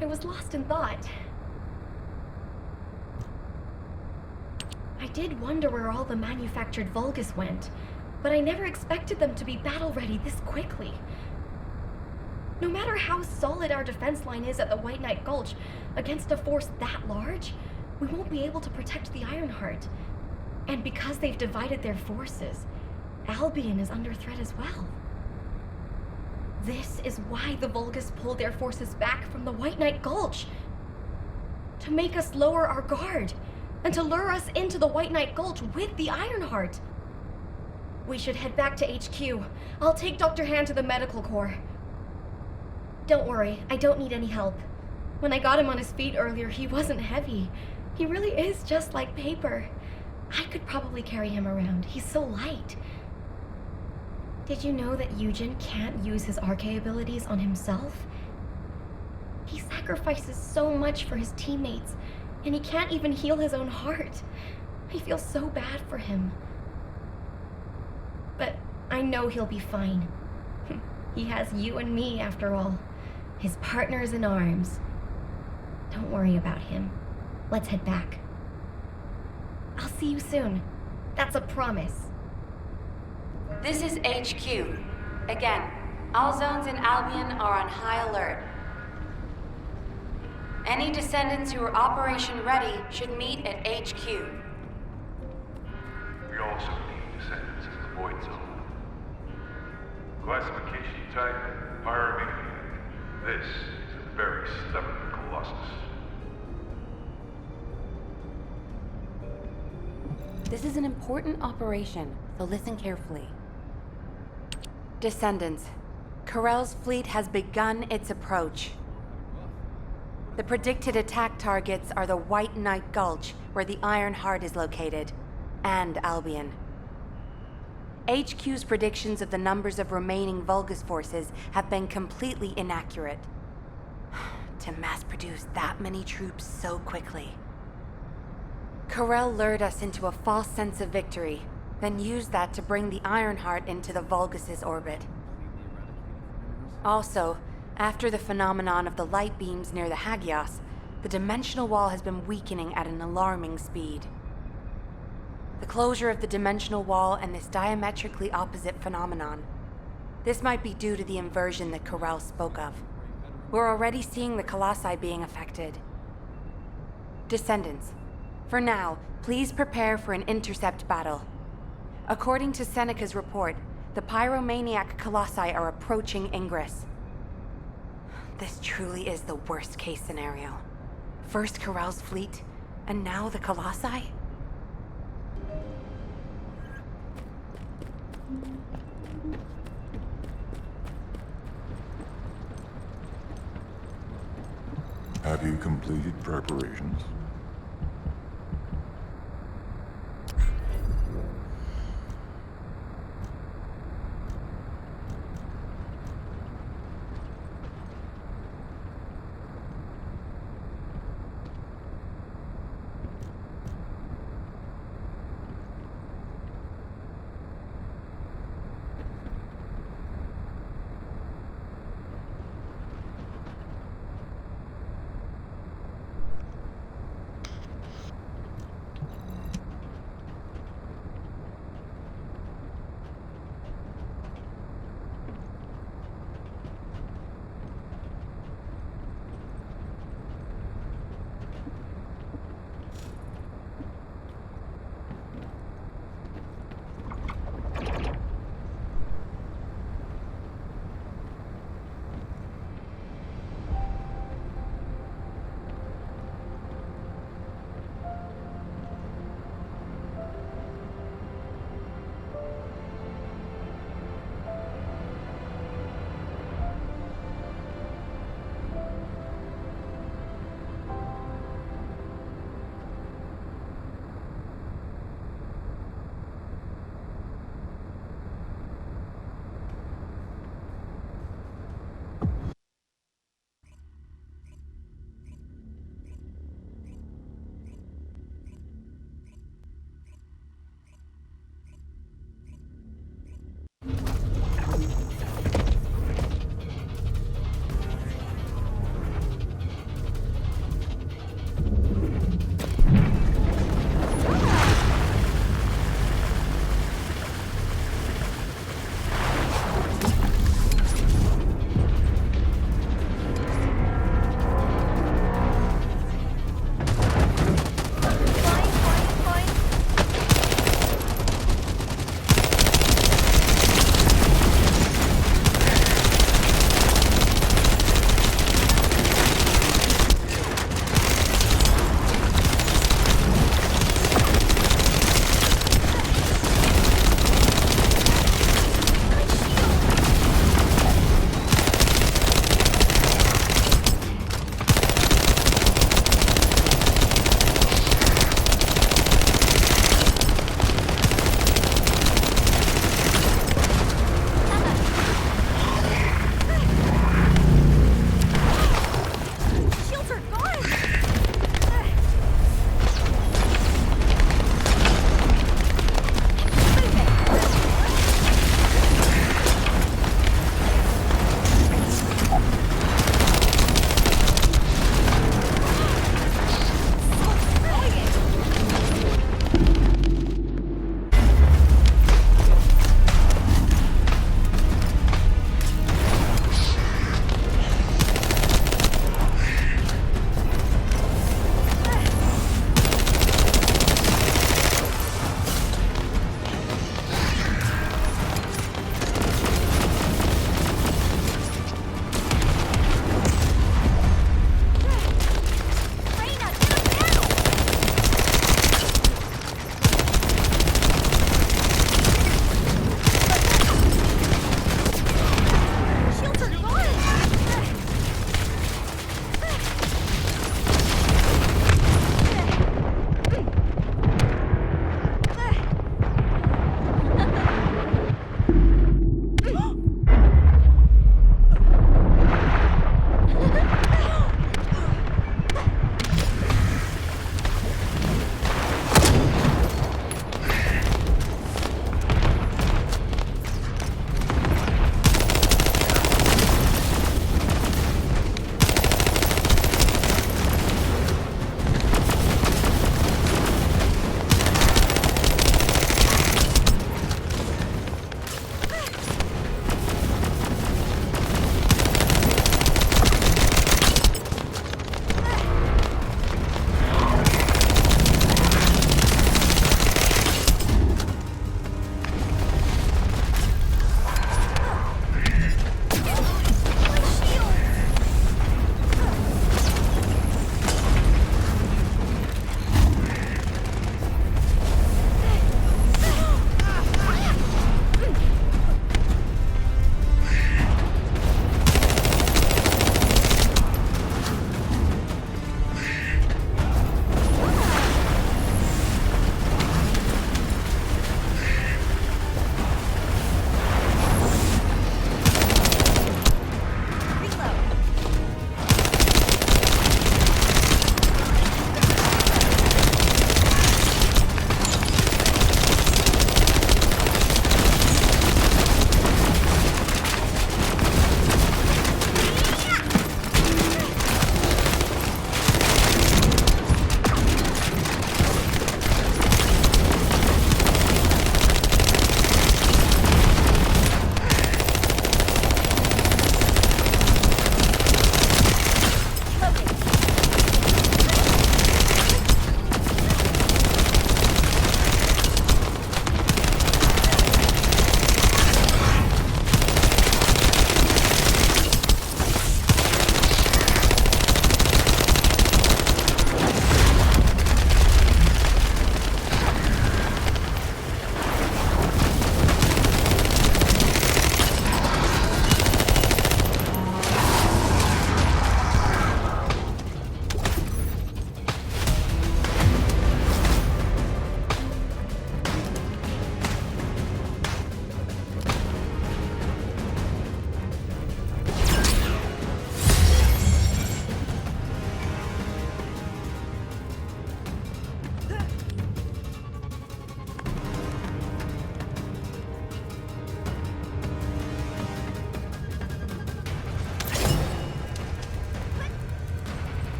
I was lost in thought. I did wonder where all the manufactured Vulgus went, but I never expected them to be battle-ready this quickly. No matter how solid our defense line is at the White Knight Gulch, against a force that large, we won't be able to protect the Ironheart. And because they've divided their forces, Albion is under threat as well. This is why the Vulgus pulled their forces back from the White Knight Gulch. To make us lower our guard, and to lure us into the White Knight Gulch with the Ironheart. We should head back to HQ. I'll take Dr. Hand to the medical corps. Don't worry, I don't need any help. When I got him on his feet earlier, he wasn't heavy. He really is just like paper. I could probably carry him around. He's so light. Did you know that Eugen can't use his Arche abilities on himself? He sacrifices so much for his teammates, and he can't even heal his own heart. I feel so bad for him. But I know he'll be fine. He has you and me, after all. His partners in arms. Don't worry about him. Let's head back. I'll see you soon. That's a promise. This is HQ. Again, all zones in Albion are on high alert. Any Descendants who are operation ready should meet at HQ. We also need Descendants in the Void Zone. Classification type, Pyromaniac. This is a very stubborn Colossus. This is an important operation, so listen carefully. Descendants, Corell's fleet has begun its approach. The predicted attack targets are the White Knight Gulch, where the Ironheart is located, and Albion. HQ's predictions of the numbers of remaining Vulgus forces have been completely inaccurate. To mass-produce that many troops so quickly. Corell lured us into a false sense of victory, then used that to bring the Ironheart into the Vulgus' orbit. Also, after the phenomenon of the light beams near the Hagios, the dimensional wall has been weakening at an alarming speed. The closure of the dimensional wall and this diametrically opposite phenomenon. This might be due to the inversion that Corell spoke of. We're already seeing the Colossi being affected. Descendants, for now, please prepare for an intercept battle. According to Seneca's report, the Pyromaniac Colossi are approaching Ingress. This truly is the worst-case scenario. First Corell's fleet, and now the Colossi? Have you completed preparations?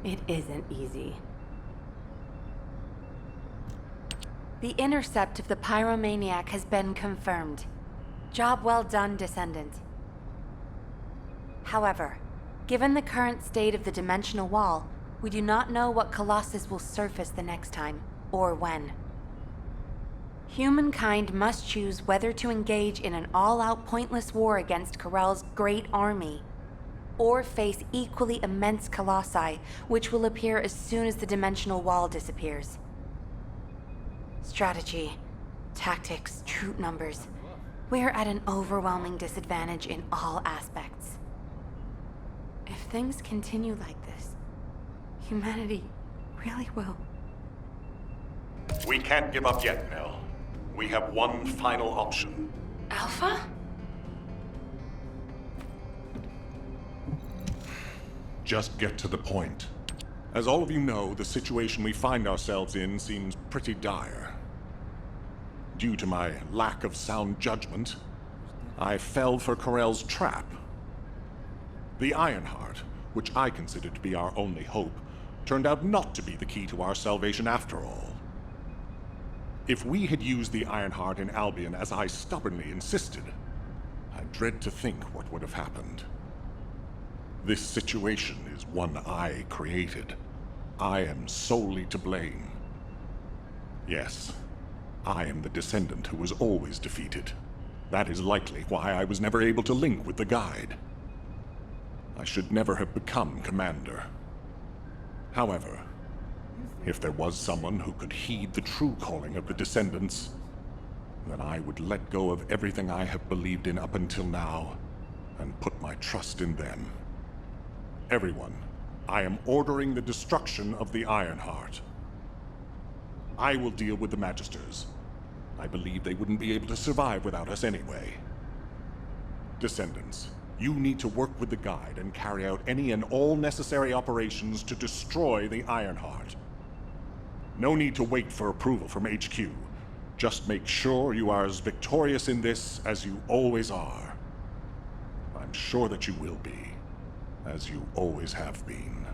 It isn't easy. The intercept of the pyromaniac has been confirmed. Job well done, Descendant. However, given the current state of the dimensional wall, we do not know what Colossus will surface the next time, or when. Humankind must choose whether to engage in an all-out pointless war against Corell's great army, or face equally immense colossi, which will appear as soon as the dimensional wall disappears. Strategy, tactics, troop numbers. We're at an overwhelming disadvantage in all aspects. If things continue like this, humanity really will. We can't give up yet, Nell. We have one final option. Alpha? Just get to the point. As all of you know, the situation we find ourselves in seems pretty dire. Due to my lack of sound judgment, I fell for Corell's trap. The Ironheart, which I considered to be our only hope, turned out not to be the key to our salvation after all. If we had used the Ironheart in Albion as I stubbornly insisted, I dread to think what would have happened. This situation is one I created. I am solely to blame. Yes, I am the Descendant who was always defeated. That is likely why I was never able to link with the Guide. I should never have become Commander. However, if there was someone who could heed the true calling of the Descendants, then I would let go of everything I have believed in up until now, and put my trust in them. Everyone, I am ordering the destruction of the Ironheart. I will deal with the Magisters. I believe they wouldn't be able to survive without us anyway. Descendants, you need to work with the Guide and carry out any and all necessary operations to destroy the Ironheart. No need to wait for approval from HQ. Just make sure you are as victorious in this as you always are. I'm sure that you will be, as you always have been.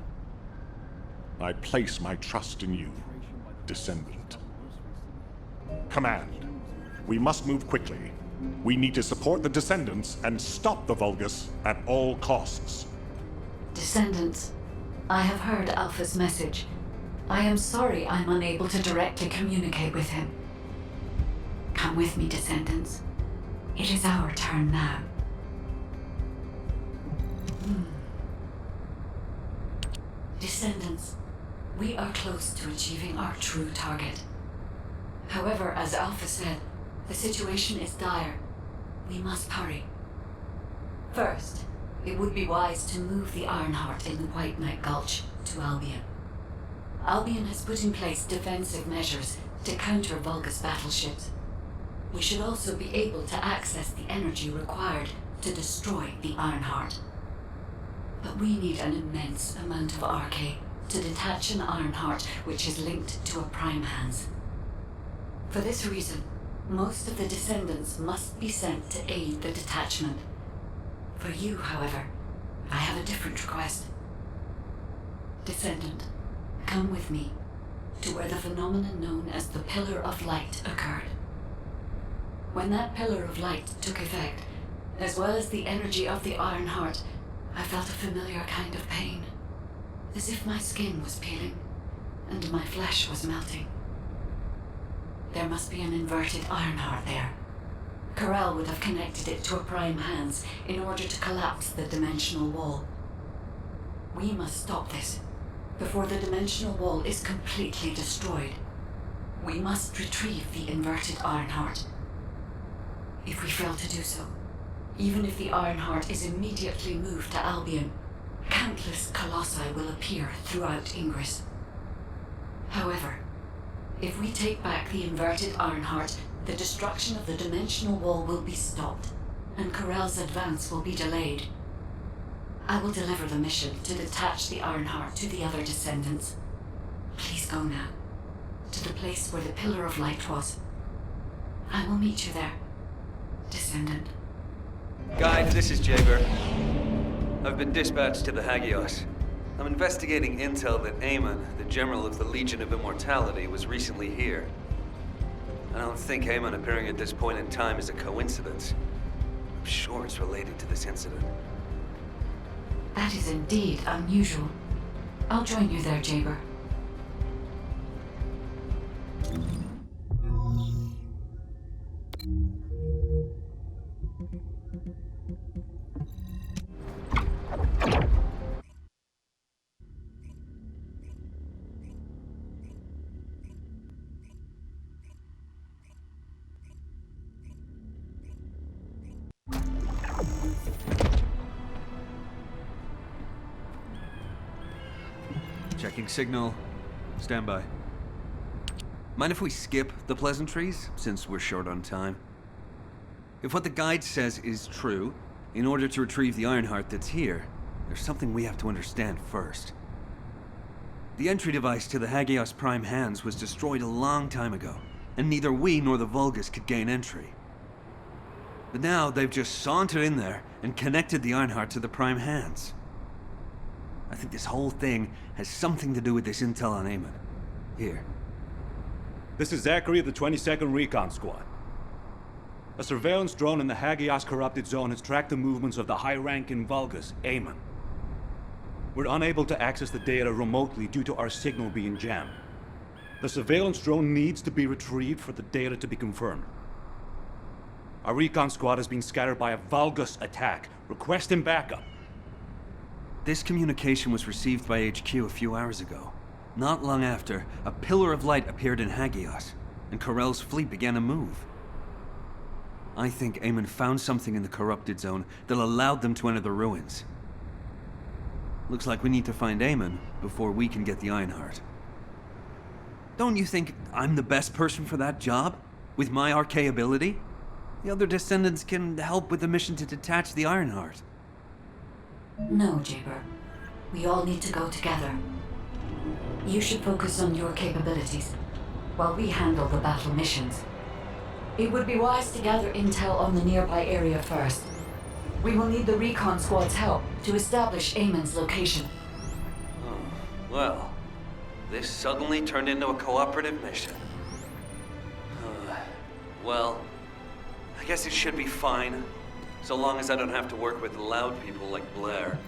I place my trust in you, Descendant. Command, we must move quickly. We need to support the Descendants and stop the Vulgus at all costs. Descendants, I have heard Alpha's message. I am sorry I'm unable to directly communicate with him. Come with me, Descendants. It is our turn now. Descendants, we are close to achieving our true target. However, as Alpha said, the situation is dire. We must hurry. First, it would be wise to move the Ironheart in the White Knight Gulch to Albion. Albion has put in place defensive measures to counter Vulgus battleships. We should also be able to access the energy required to destroy the Ironheart. But we need an immense amount of Arcane to detach an Ironheart which is linked to a Prime Hands. For this reason, most of the Descendants must be sent to aid the detachment. For you, however, I have a different request. Descendant, come with me to where the phenomenon known as the Pillar of Light occurred. When that Pillar of Light took effect, as well as the energy of the Ironheart, I felt a familiar kind of pain, as if my skin was peeling and my flesh was melting. There must be an inverted Ironheart there. Corell would have connected it to a Prime Hands in order to collapse the dimensional wall. We must stop this before the dimensional wall is completely destroyed. We must retrieve the inverted Ironheart. If we fail to do so, even if the Ironheart is immediately moved to Albion, countless colossi will appear throughout Ingress. However, if we take back the inverted Ironheart, the destruction of the dimensional wall will be stopped, and Corell's advance will be delayed. I will deliver the mission to detach the Ironheart to the other Descendants. Please go now, to the place where the Pillar of Light was. I will meet you there, Descendant. Guide, this is Jaeger. I've been dispatched to the Hagios. I'm investigating intel that Amon, the General of the Legion of Immortality, was recently here. I don't think Amon appearing at this point in time is a coincidence. I'm sure it's related to this incident. That is indeed unusual. I'll join you there, Jaber. Checking signal. Stand by. Mind if we skip the pleasantries, since we're short on time? If what the guide says is true, in order to retrieve the Ironheart that's here, there's something we have to understand first. The entry device to the Hagios Prime Hands was destroyed a long time ago, and neither we nor the Vulgus could gain entry. But now they've just sauntered in there and connected the Ironheart to the Prime Hands. I think this whole thing has something to do with this intel on Amon. Here. This is Zachary of the 22nd Recon Squad. A surveillance drone in the Hagios corrupted zone has tracked the movements of the high-ranking Vulgus, Amon. We're unable to access the data remotely due to our signal being jammed. The surveillance drone needs to be retrieved for the data to be confirmed. Our recon squad has been scattered by a Vulgus attack. Requesting backup. This communication was received by HQ a few hours ago. Not long after, a pillar of light appeared in Hagios, and Corell's fleet began to move. I think Amon found something in the corrupted zone that allowed them to enter the ruins. Looks like we need to find Amon before we can get the Ironheart. Don't you think I'm the best person for that job? With my arcane ability? The other Descendants can help with the mission to detach the Ironheart. No, Jaber. We all need to go together. You should focus on your capabilities, while we handle the battle missions. It would be wise to gather intel on the nearby area first. We will need the recon squad's help to establish Amon's location. Oh, well, this suddenly turned into a cooperative mission. Well, I guess it should be fine, so long as I don't have to work with loud people like Blair.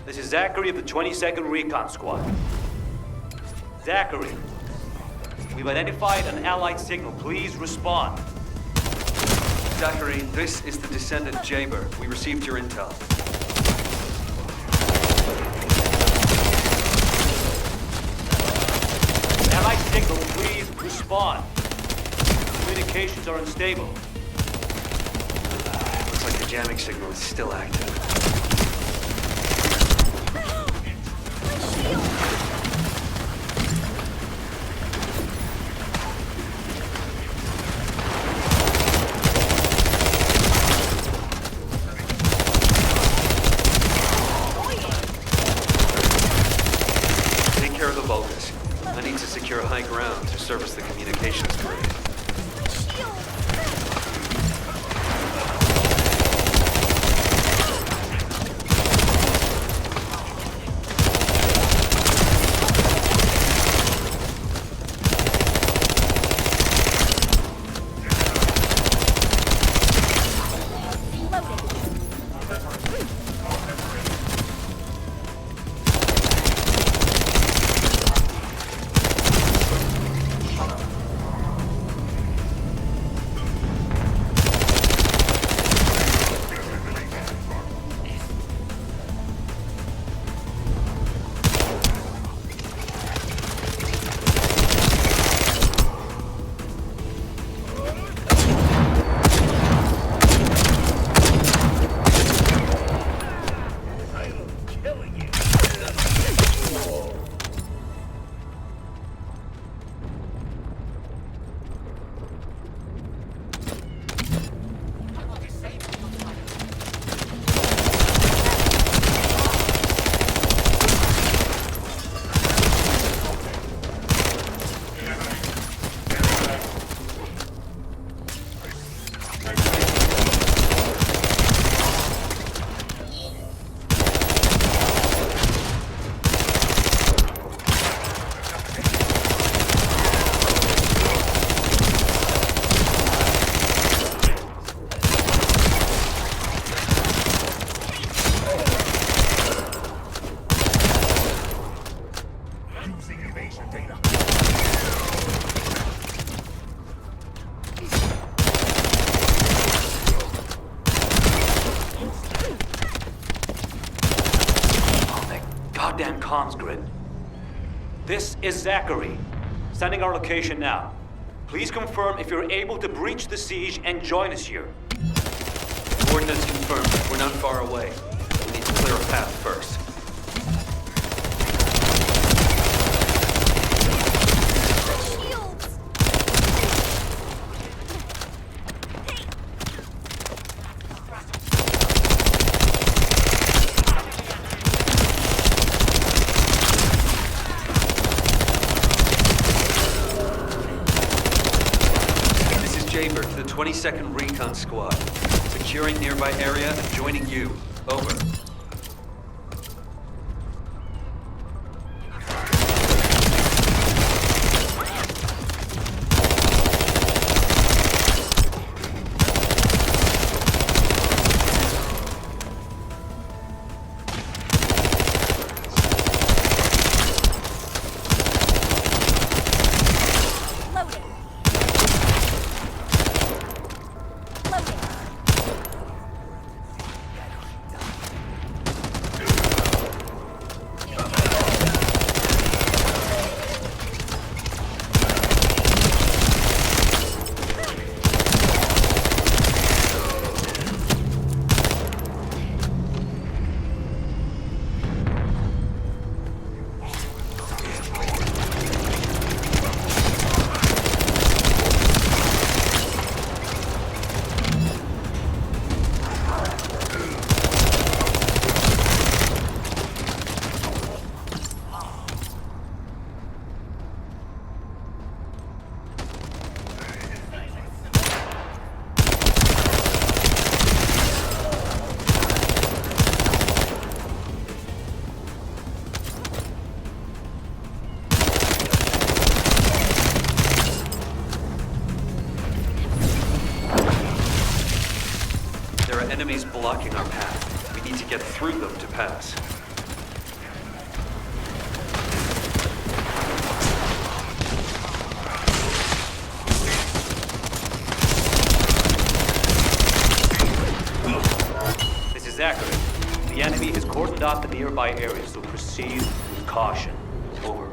This is Zachary of the 22nd Recon Squad. Zachary, we've identified an allied signal. Please respond. Zachary, this is the Descendant Jaber. We received your intel. Allied signal, please respond. Communications are unstable. Looks like the jamming signal is still active. Take care of the Vulgus. I need to secure high ground to service the communications grid. comms grid. This is Zachary. Sending our location now. Please confirm if you're able to breach the siege and join us here. Coordinates confirmed. We're not far away. We need to clear a path first. Jaber to the 22nd Recon Squad. Securing nearby area and joining you. Over. Enemies blocking our path. We need to get through them to pass. This is Zachary. The enemy has cordoned off the nearby area, so proceed with caution. Over.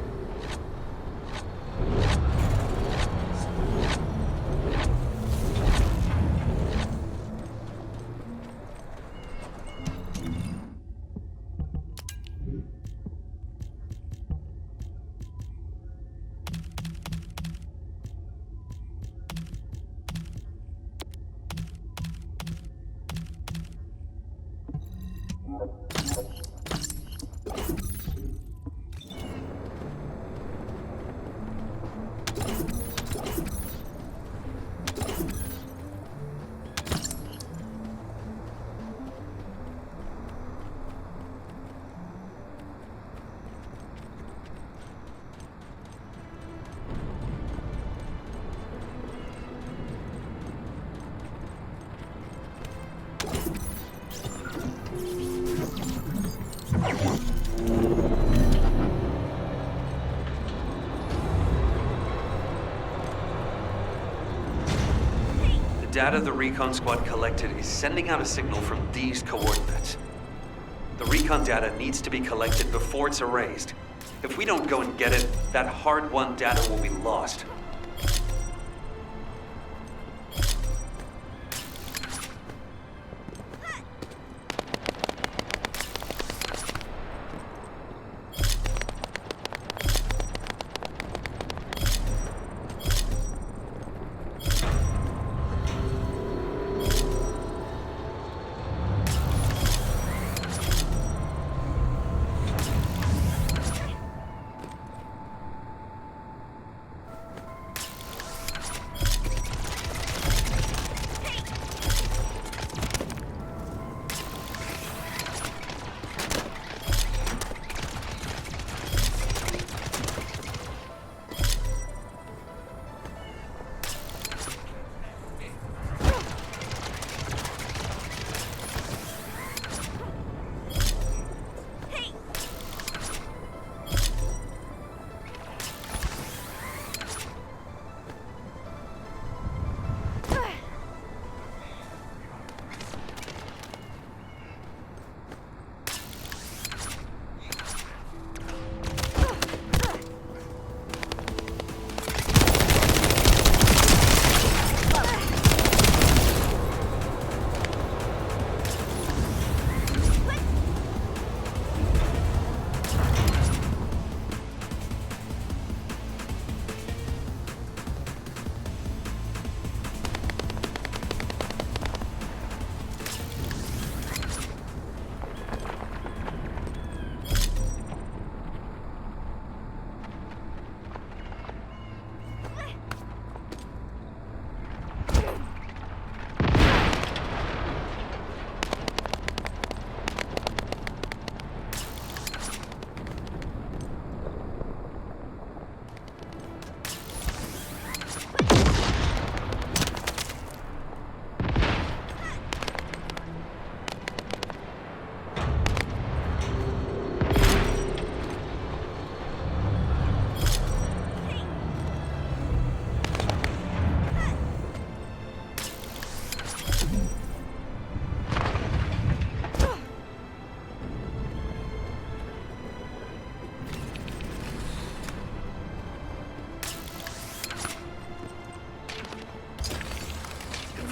The data the recon squad collected is sending out a signal from these coordinates. The recon data needs to be collected before it's erased. If we don't go and get it, that hard-won data will be lost.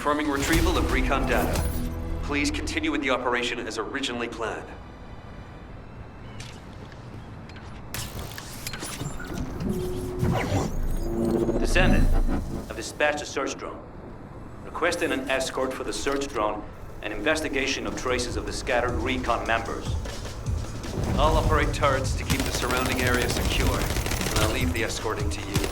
Confirming retrieval of recon data. Please continue with the operation as originally planned. Descendant, I've dispatched a search drone. Requesting an escort for the search drone and investigation of traces of the scattered recon members. I'll operate turrets to keep the surrounding area secure, and I'll leave the escorting to you.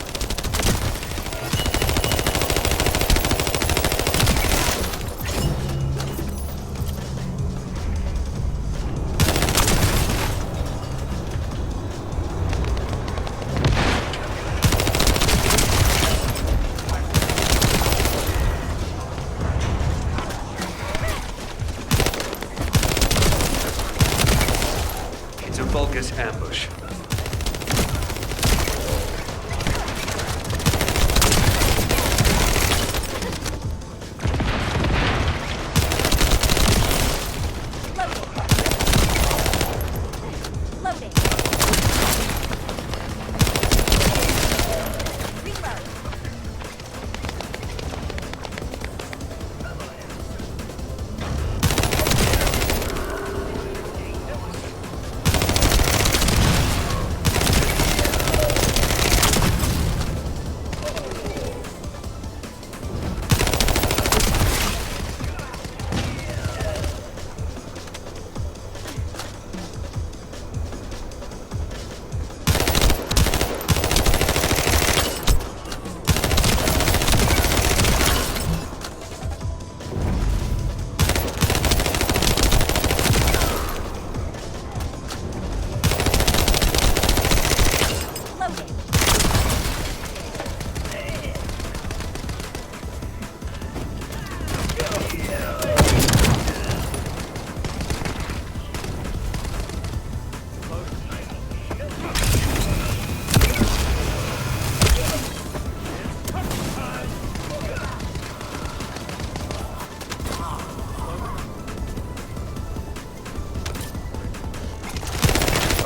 Vulgus ambush. Loading. Reload.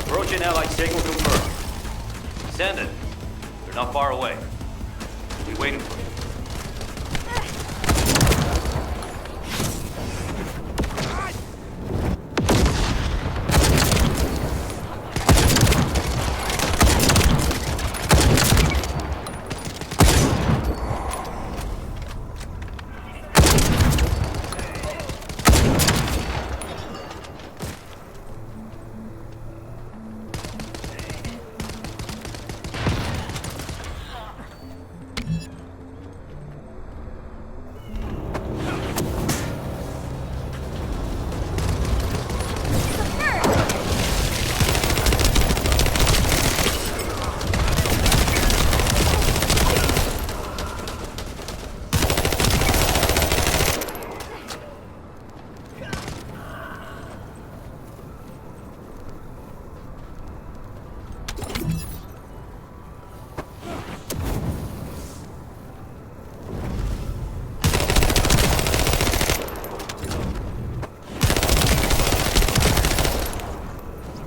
Approaching Allied signal confirmed. Descendant, they're not far away. We'll be waiting for you.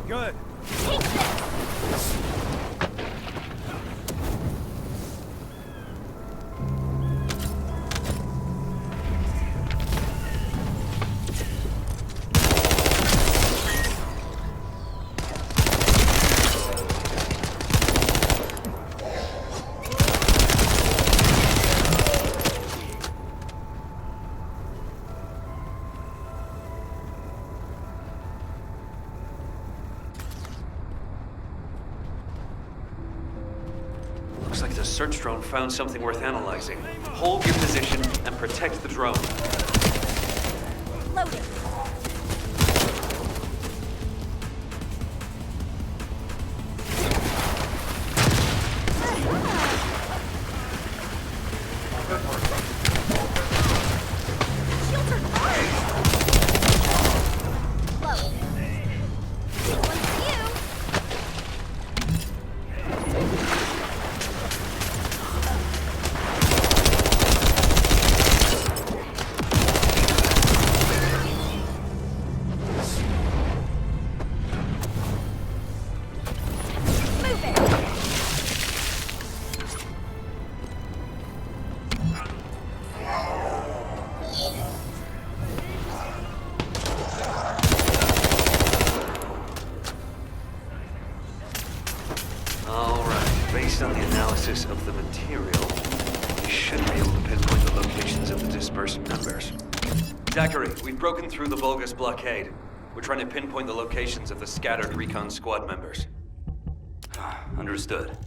Good. Looks like the search drone found something worth analyzing. Hold your position and protect the drone. Loading. Shields are charged. Load. One's you. Zachary, we've broken through the Vulgus blockade. We're trying to pinpoint the locations of the scattered recon squad members. Understood.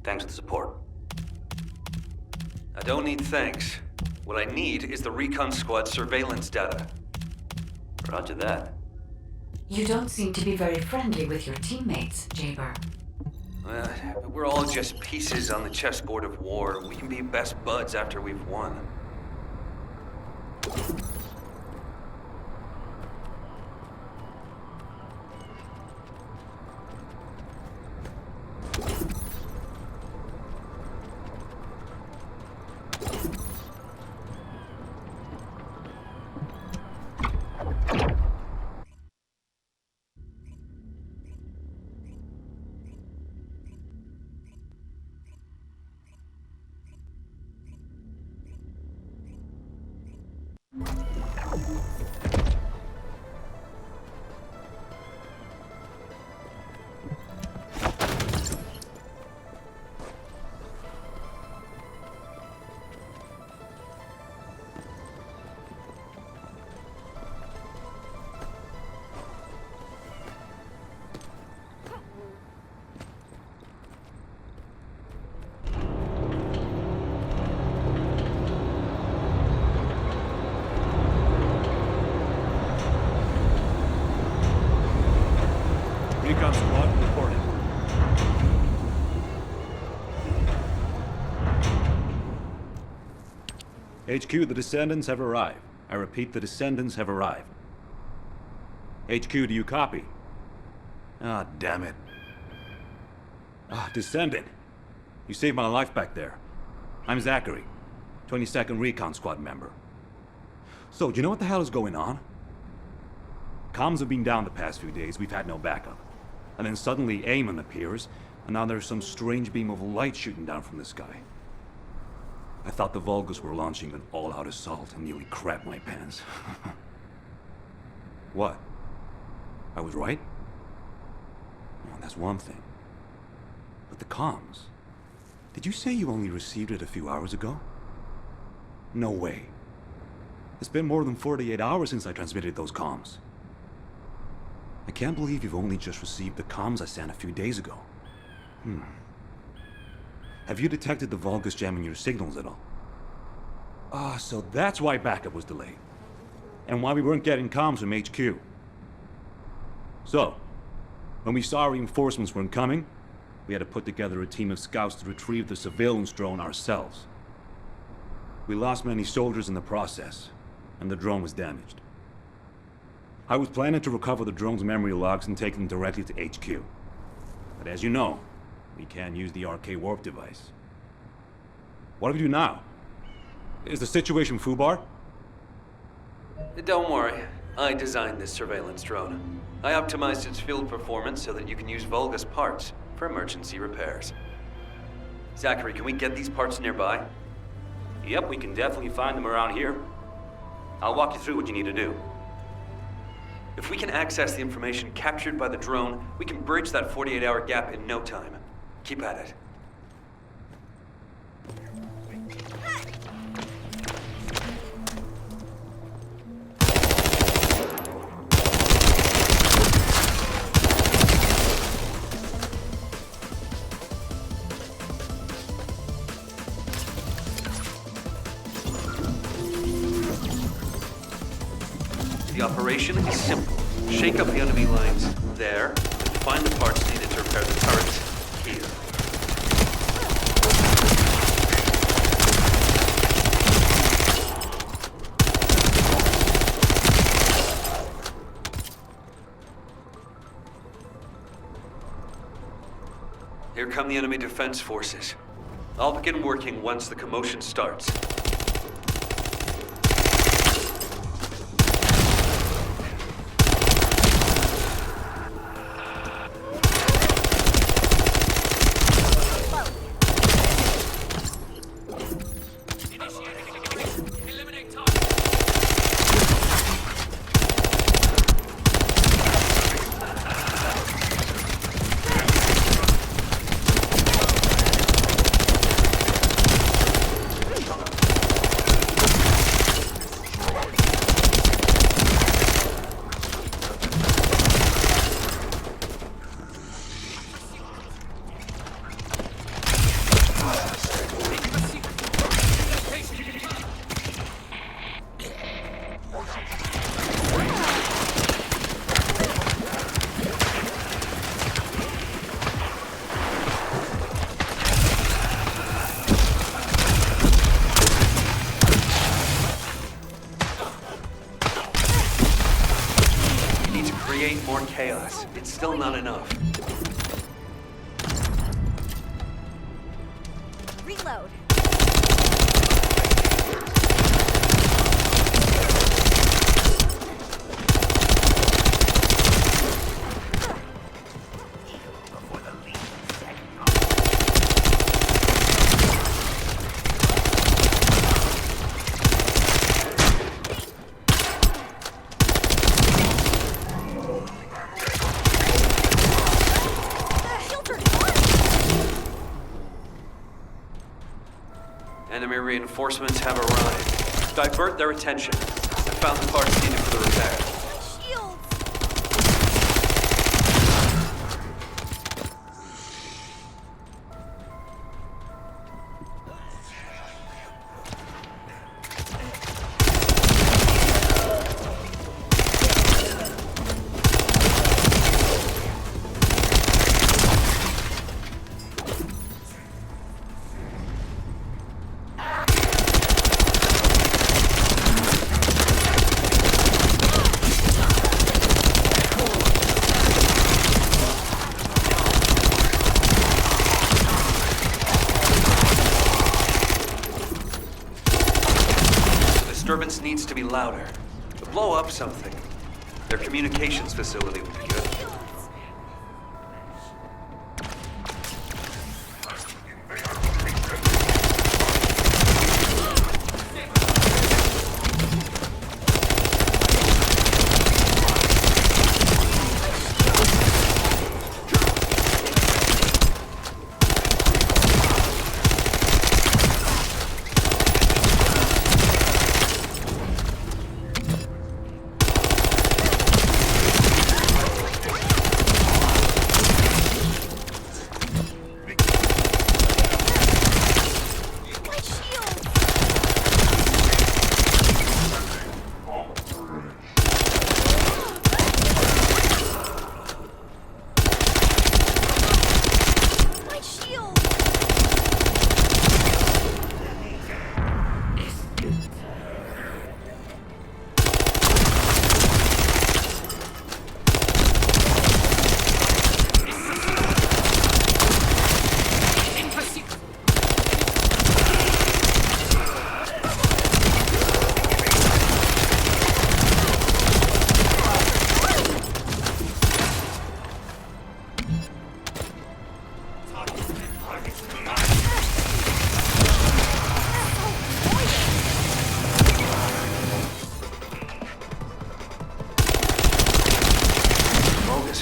Thanks for the support. I don't need thanks. What I need is the recon squad surveillance data. Roger that. You don't seem to be very friendly with your teammates, Jaber. We're all just pieces on the chessboard of war. We can be best buds after we've won. Recon squad reporting. HQ, the Descendants have arrived. I repeat, the Descendants have arrived. HQ, do you copy? Ah, damn it. Descendant. You saved my life back there. I'm Zachary, 22nd Recon Squad member. So, do you know what the hell is going on? Comms have been down the past few days, we've had no backup. And then suddenly Eamon appears, and now there's some strange beam of light shooting down from the sky. I thought the Vulgus were launching an all-out assault and nearly crapped my pants. What? I was right? Well, that's one thing. But the comms... Did you say you only received it a few hours ago? No way. It's been more than 48 hours since I transmitted those comms. I can't believe you've only just received the comms I sent a few days ago. Have you detected the Vulgus jamming your signals at all? So that's why backup was delayed. And why we weren't getting comms from HQ. So, when we saw reinforcements weren't coming, we had to put together a team of scouts to retrieve the surveillance drone ourselves. We lost many soldiers in the process, and the drone was damaged. I was planning to recover the drone's memory logs and take them directly to HQ. But as you know, we can't use the RK warp device. What do we do now? Is the situation foobar? Don't worry. I designed this surveillance drone. I optimized its field performance so that you can use Vulgus parts for emergency repairs. Zachary, can we get these parts nearby? Yep, we can definitely find them around here. I'll walk you through what you need to do. If we can access the information captured by the drone, we can bridge that 48-hour gap in no time. Keep at it. The operation is simple. Shake up the enemy lines there, and find the parts needed to repair the turrets here. Here come the enemy defense forces. I'll begin working once the commotion starts. Need to create more chaos. It's still not enough. Reload. Enemy reinforcements have arrived. Divert their attention. I found the parts needed for the repair. Disturbance needs to be louder. To blow up something. Their communications facility would be good.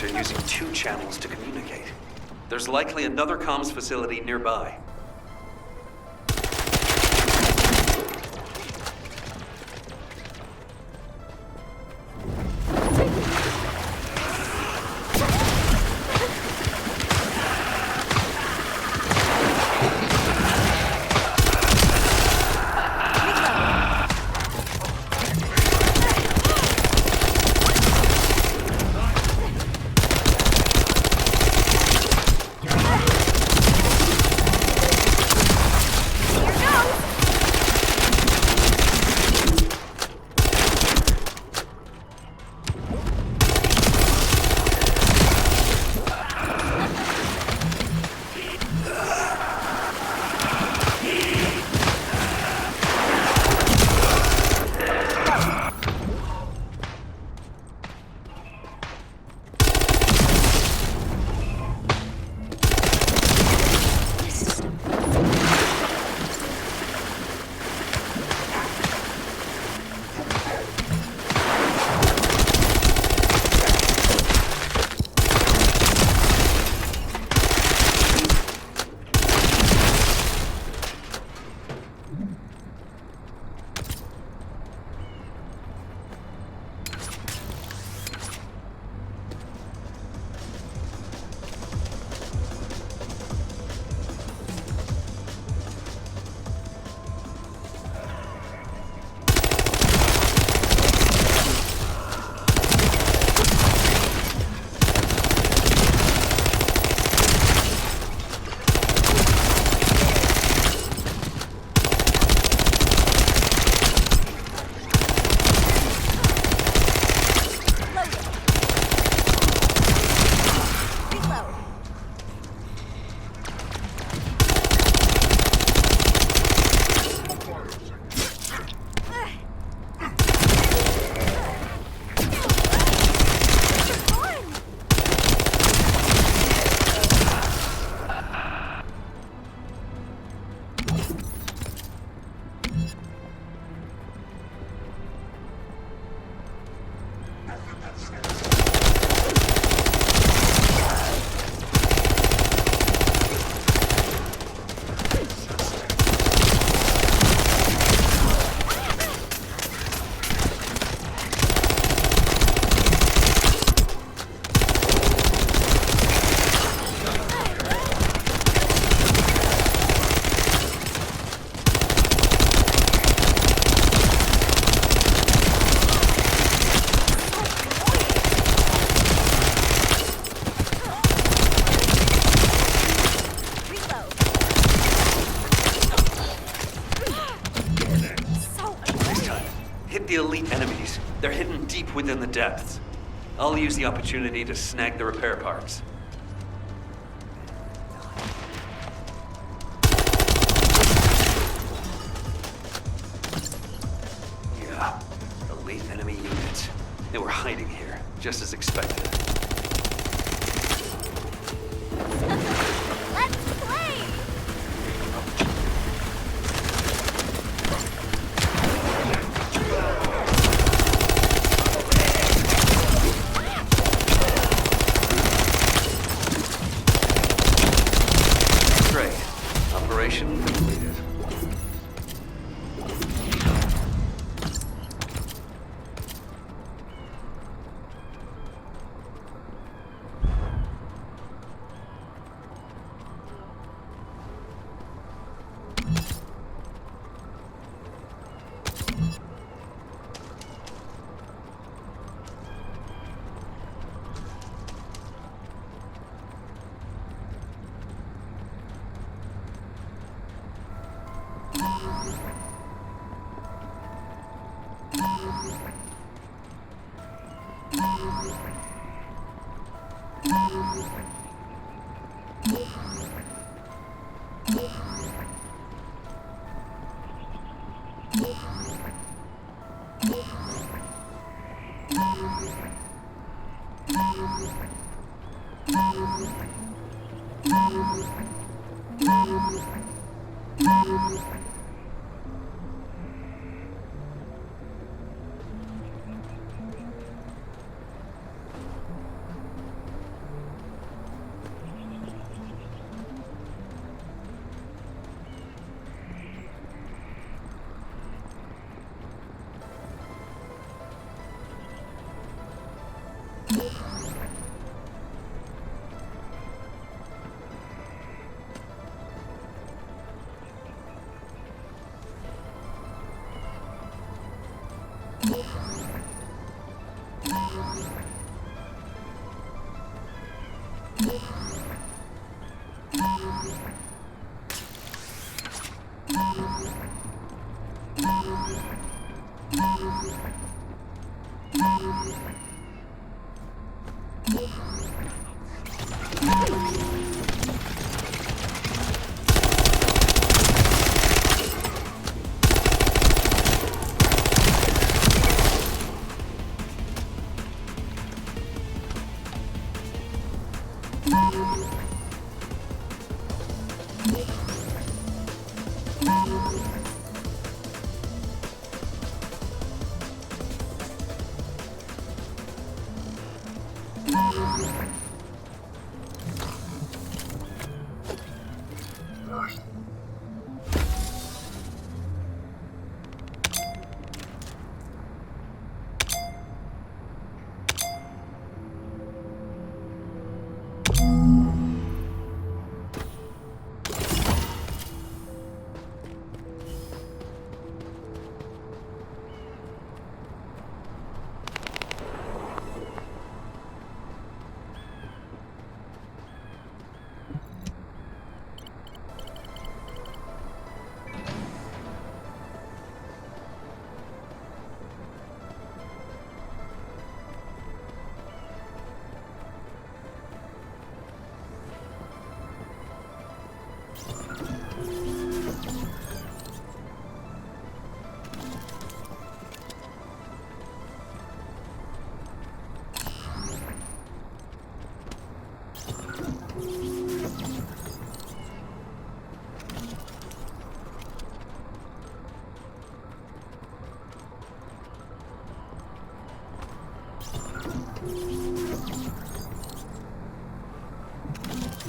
Are using two channels to communicate. There's likely another comms facility nearby. They're hidden deep within the depths. I'll use the opportunity to snag the repair parts. Yeah, elite enemy units. They were hiding here, just as expected. Let's play! Great. Operation completed.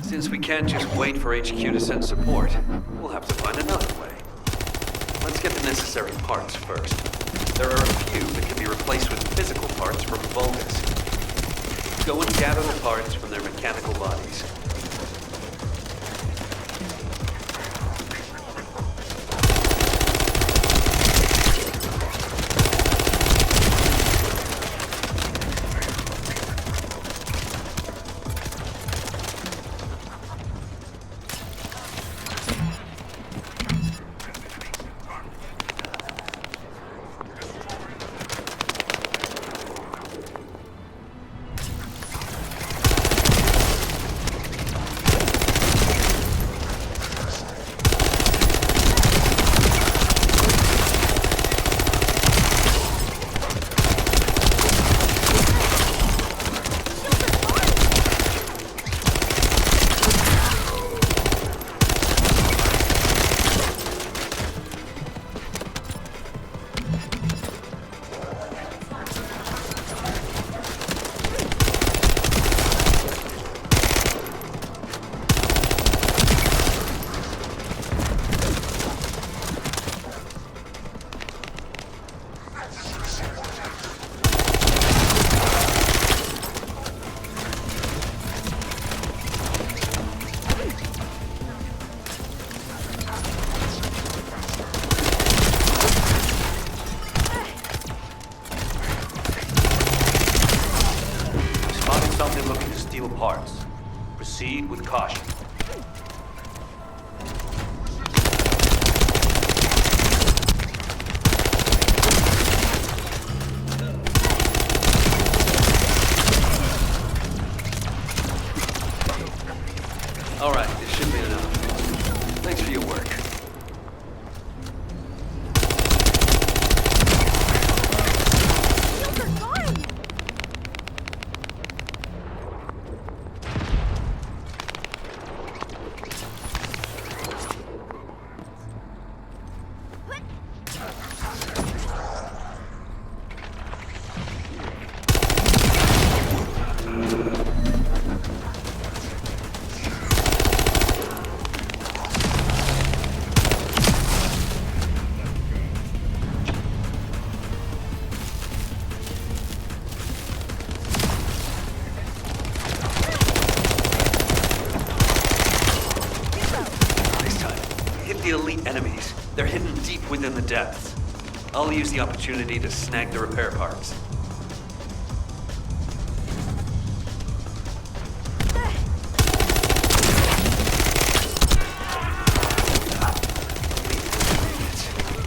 Since we can't just wait for HQ to send support, we'll have to find another way. Let's get the necessary parts first. There are a few that can be replaced with physical parts from Vulgus. Go and gather the parts from their mechanical bodies. individual parts. Proceed with caution. Alright, this should be enough. Thanks for your work. The elite enemies. They're hidden deep within the depths. I'll use the opportunity to snag the repair parts.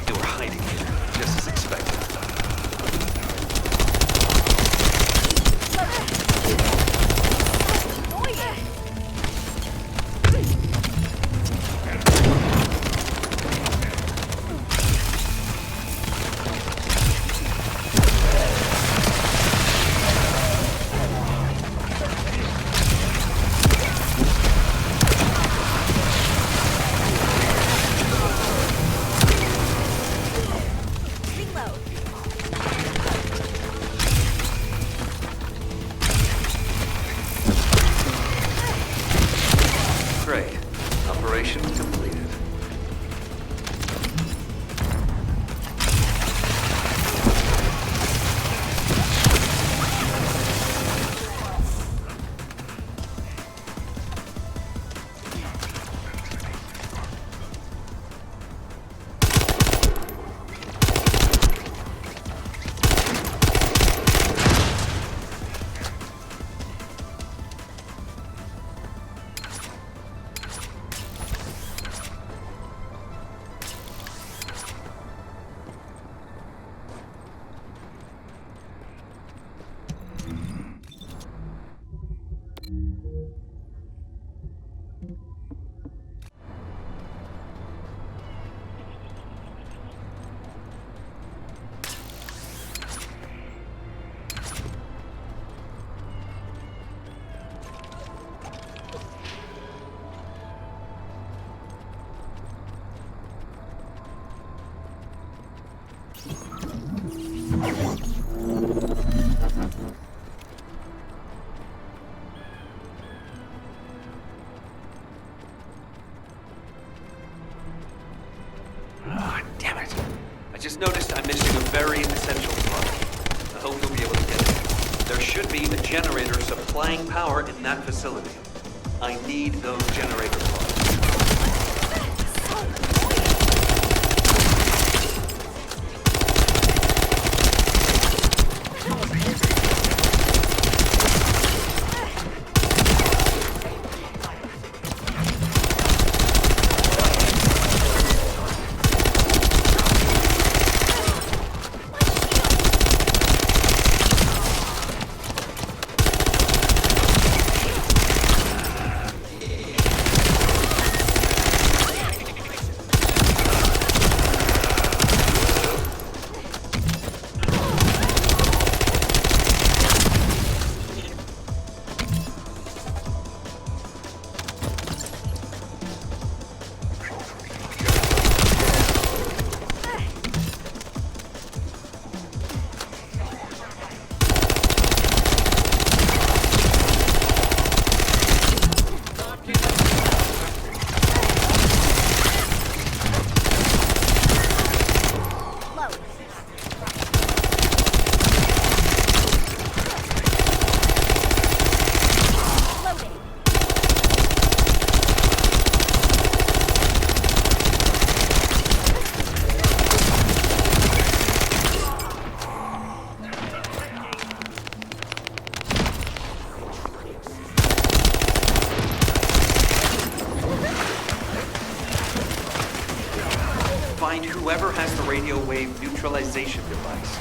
They were hiding here, just as expected. Great. Operation completed. Damn it. I just noticed I'm missing a very essential part. I hope you'll be able to get it. There should be a generator supplying power in that facility. I need those generator parts. whoever has the radio wave neutralization device.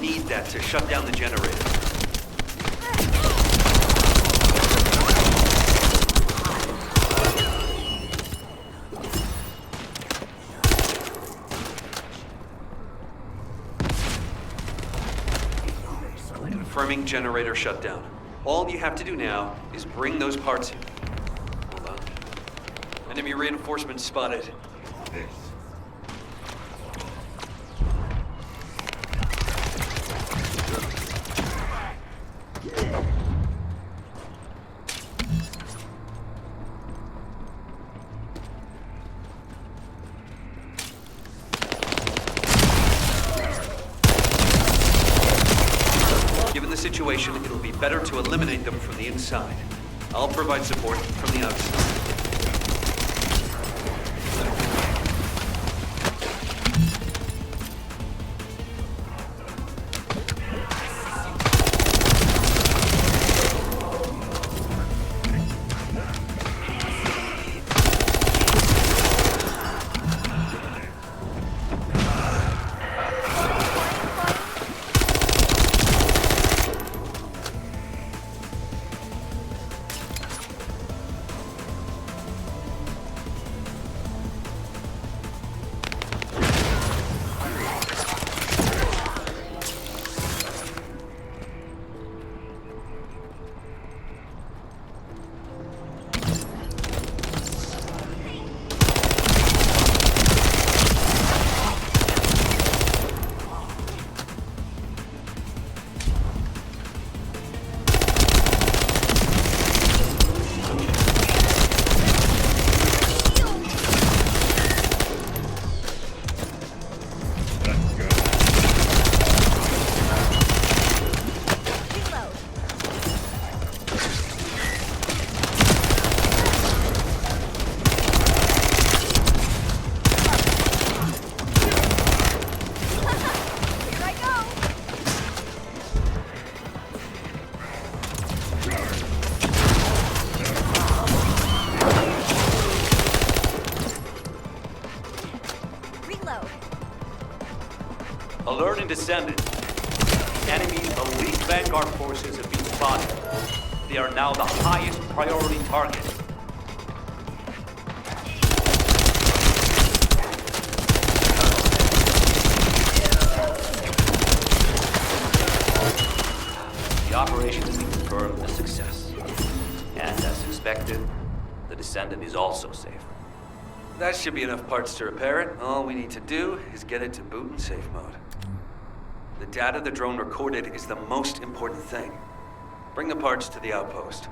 Need that to shut down the generator. Confirming generator shutdown. All you have to do now is bring those parts in. Hold on. Enemy reinforcements spotted. Given the situation, it'll be better to eliminate them from the inside. I'll provide support from the outside. Alert and Descendant. Enemy's elite Vanguard forces have been spotted. They are now the highest priority target. The operation has been confirmed a success. And as expected, the Descendant is also safe. That should be enough parts to repair it. All we need to do is get it to boot in safe mode. The data the drone recorded is the most important thing. Bring the parts to the outpost.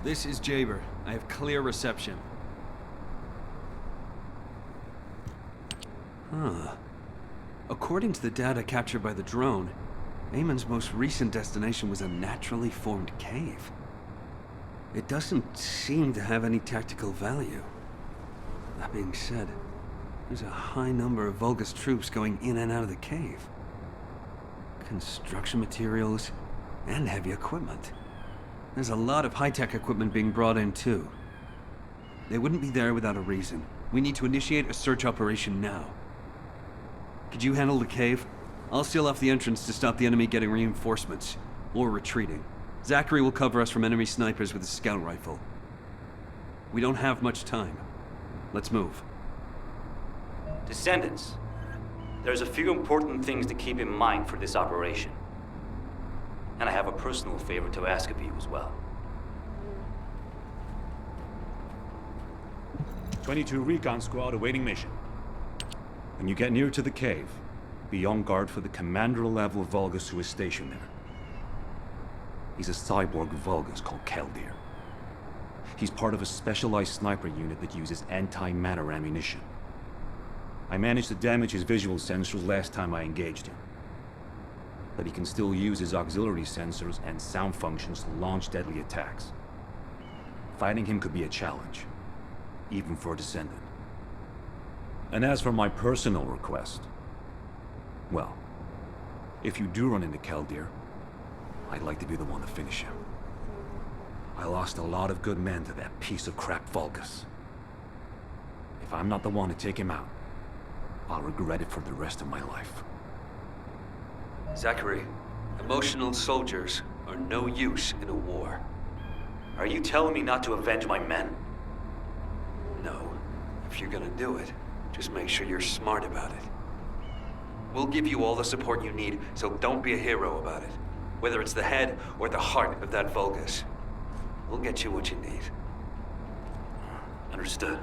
This is Jaber. I have clear reception. Huh. According to the data captured by the drone, Eamon's most recent destination was a naturally formed cave. It doesn't seem to have any tactical value. That being said, there's a high number of Vulgus troops going in and out of the cave. Construction materials and heavy equipment. There's a lot of high-tech equipment being brought in, too. They wouldn't be there without a reason. We need to initiate a search operation now. Could you handle the cave? I'll seal off the entrance to stop the enemy getting reinforcements. Or retreating. Zachary will cover us from enemy snipers with his scout rifle. We don't have much time. Let's move. Descendants, there's a few important things to keep in mind for this operation. And I have a personal favor to ask of you as well. 22 Recon Squad awaiting mission. When you get near to the cave, be on guard for the commander-level Vulgus who is stationed there. He's a cyborg Vulgus called Keldir. He's part of a specialized sniper unit that uses anti-matter ammunition. I managed to damage his visual sensors last time I engaged him. But he can still use his auxiliary sensors and sound functions to launch deadly attacks. Fighting him could be a challenge, even for a Descendant. And as for my personal request, well, if you do run into Keldir, I'd like to be the one to finish him. I lost a lot of good men to that piece of crap Vulgus. If I'm not the one to take him out, I'll regret it for the rest of my life. Zachary, emotional soldiers are no use in a war. Are you telling me not to avenge my men? No. If you're gonna do it, just make sure you're smart about it. We'll give you all the support you need, so don't be a hero about it. Whether it's the head or the heart of that Vulgus. We'll get you what you need. Understood.